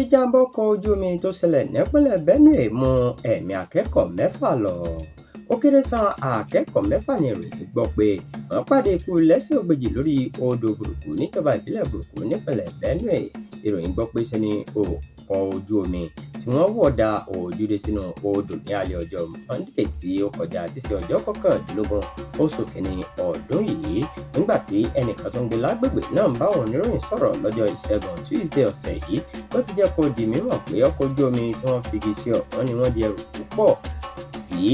Ijamba ọkọ̀ ojú omi tó ṣẹlẹ̀ nípínlẹ̀ Benue mú ẹ̀mí akẹ́kọ̀ọ́ mẹ́fà lọ. Ó kéré tán akẹ́kọ̀ọ́ mẹ́fà ní ìròyìn gbọ́ pé wọ́n pàdé ikú lẹ́sẹ̀ ògbèjì lórí odò burúkú níjọba ìbílẹ̀ burúkú nípínlẹ̀ Benue. Ìròyìn gbọ́ pé ṣe ni ọkọ̀ ojú omi tí wọ́n wọ̀ da ojúdé sínú odò ní alẹ́ ọjọ́ Monday tí ó kọjá tí ṣe ọjọ́ 19 oṣù kìíní ọdún yìí, nígbà tí ẹnìkan tó ń gbé lágbègbè náà ń bá àwọn oníròyìn sọ̀rọ̀ lọ́jọ́ Ìṣẹ́gun Tuesday ọ̀sẹ̀ yìí. Ó ti jẹ́ kó di mímọ̀ pé ọkọ̀ ojú omi tí wọ́n fi igi ṣe ọ̀pọ̀ ni wọ́n di ẹrù púpọ̀ sí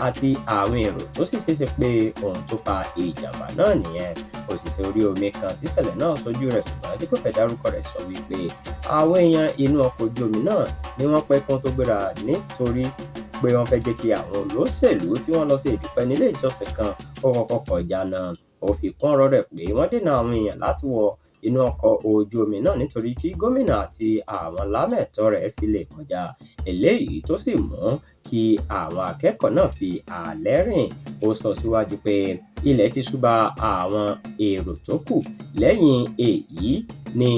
àti àwọn èrò tó sì ṣeéṣe pé ohun tó fa ìjàmbá náà nìyẹn. Òṣìṣẹ́ orí omi kan tí ìṣẹ̀lẹ̀ náà ṣojú rẹ̀ ṣùgbọ́n tí kò fẹ́ dárúkọ rẹ̀ sọ wípé àwọn èèyàn inú ọkọ̀ ojú omi náà ni wọ́n pẹ́ kí wọ́n tó gbéra nítorí pé wọ́n fẹ́ jẹ́ kí àwọn olóṣèlú tí wọ́n lọ sí ìdúpẹ́ nílé ìjọsìn kan ó kọ́kọ́ kọjá náà. Ó fi kún ọ̀rọ̀ rẹ̀ pé wọ́n dènà àwọn èèyàn láti wọ inú ọkọ̀ ojú omi náà nítorí kí gómìnà àti àwọn lámẹ̀tọ́ rẹ̀ fi lè kọjá, eléyìí tó sì mú kí àwọn akẹ́kọ̀ọ́ náà fi àlẹ́ rìn. Ó sọ síwájú pé ilẹ̀ ti ṣú bá àwọn èrò tó kù. Lẹ́yìn èyí ni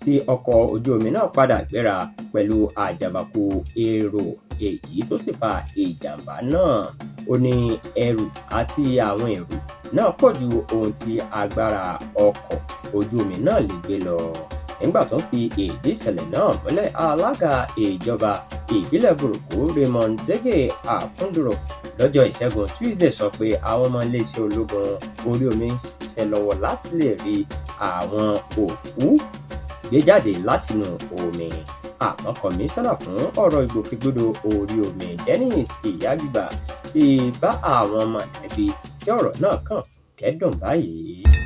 tí ọkọ̀ ojú omi náà padà gbéra pẹ̀lú àjàbákú èrò, èyí tó sì fa ìjàmbá náà. Ó ní ẹrù àti àwọn èrò náà pọ̀ ju ohun tí agbára ọkọ̀ ojú omi náà lè gbé lọ. Nígbà tó ń fi ìdí ìṣẹ̀lẹ̀ náà múlẹ̀, alága ìjọba ìbílẹ̀ burúkú Raymond Zege Akunduro lọ́jọ́ Ìṣẹ́gun Tuesday sọ pé àwọn ọmọ iléeṣẹ́ ológun orí omi ń ṣiṣẹ́ lọ́wọ́ láti lè rí àwọn òkú gbé jáde látinú omi. Àmọ́ kọmíṣánná fún ọ̀rọ̀ ìgbòkègbodò orí omi Dennis Ijamba ti bá àwọn mọ̀lẹ́bí tí ọ̀rọ̀ náà kàn kẹ́dùn báyìí.